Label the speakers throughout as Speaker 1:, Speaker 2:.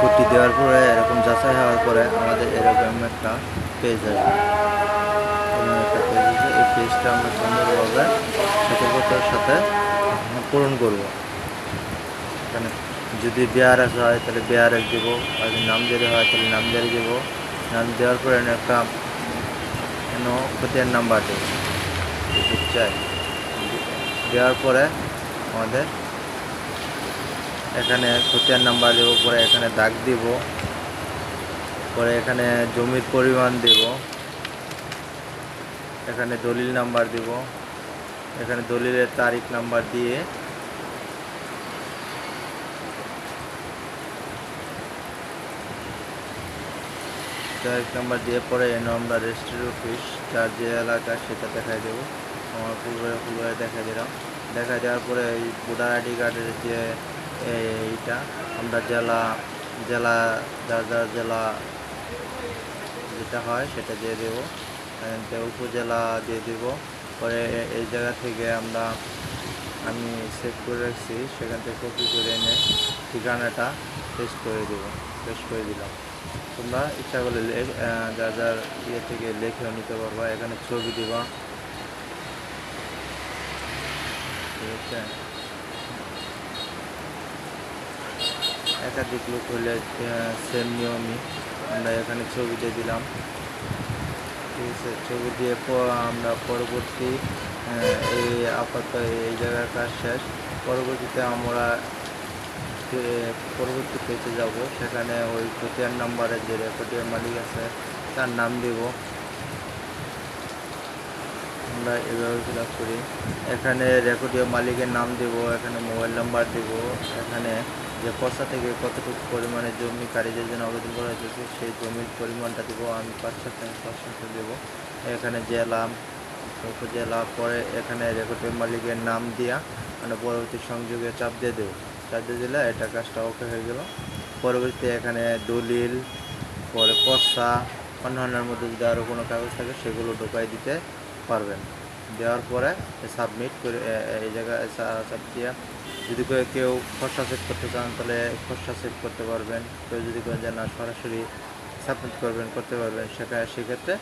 Speaker 1: ভর্তি দেওয়ার পরে এরকম যাচাই হওয়ার পরে আমাদের এরকম একটা পেজ আসবে। এরকম একটা পেজ আছে, এই পেজটা আমরা সুন্দরভাবে সতর্কতার সাথে পূরণ করব। এখানে যদি বিআরএস হয় তাহলে বিআরএস দিব, আর যদি নামজারি হয় তাহলে নামজারি দিব। নাম দেওয়ার পরে একটা খতিয়ান নাম্বার দেব, চাই দেওয়ার পরে আমাদের এখানে খতিয়ান নাম্বার দেব, পরে এখানে দাগ দিব, পরে এখানে জমির পরিমাণ দেব, এখানে দলিল নাম্বার দিব, এখানে দলিলের তারিখ নাম্বার দিয়ে তারিখ নাম্বার দিয়ে পরে এনে আমরা রেজিস্ট্রি অফিস যার যে এলাকা সেটা দেখাই দেবো। আমার ফুলবাড়ি দেখা দিলাম। দেখা দেওয়ার পরে এই ভোটার আইডি কার্ডের যে এইটা আমরা জেলা জেলা যার যার জেলা যেটা হয় সেটা দিয়ে দেবো, উপজেলা দিয়ে দেব। পরে এই জায়গা থেকে আমি সেভ করে রাখছি, সেখান থেকে কপি করে এনে ঠিকানাটা পেস্ট করে দিলাম। তোমরা ইচ্ছা করলে যার যার ইয়ে থেকে লেখেও নিতে পারবা। এখানে ছবি দিবা, ঠিক আছে। একাধিক লোক হলে সেম নিয়মই আমরা এখানে ছবি দিয়ে দিলাম, ঠিক আছে। ছবি দিয়ে আমরা পরবর্তী এই আপাতত এই জায়গার কাজ শেষ। পরবর্তীতে আমরা পরবর্তী পেজে যাব, সেখানে ওই খতিয়ান নাম্বারের যে রেকর্ডের মালিক আছে তার নাম দেব। আমরা এভাবে ফিল আপ করি। এখানে রেকর্ডীয় মালিকের নাম দেব, এখানে মোবাইল নাম্বার দেব, এখানে যে পয়সা থেকে কতটুকু পরিমাণে জমি কারিজের জন্য আবেদন করা হয়েছে সেই জমির পরিমাণটা দেবো আমি 5% দেবো। এখানে জেলা উপজেলা, পরে এখানে রেকর্ডীয় মালিকের নাম দিয়া মানে পরবর্তী সংযোগে চাপ দিয়ে দেবো। চাপ দিয়ে দিলে এটা কাজটা ওকে হয়ে গেল। পরবর্তীতে এখানে দলিল, পরে পর্চা, অন্যান্যের মধ্যে যদি আরও কোনো কাগজ থাকে সেগুলো ঢোকাই দিতে পারবেন। দেওয়ার পরে সাবমিট করে এই জায়গায় চাপ দিয়ে যদি কেউ খসড়া সেভ করতে চান তাহলে খসড়া সেভ করতে পারবেন। কেউ যদি যে না সরাসরি সাবমিট করতে পারবেন, সেক্ষেত্রে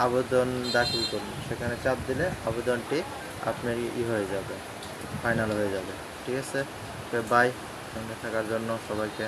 Speaker 1: আবেদন দাখিল করুন, সেখানে চাপ দিলে আবেদনটি আপনার হয়ে যাবে, ফাইনাল হয়ে যাবে, ঠিক আছে। বাই, সঙ্গে থাকার জন্য সবাইকে।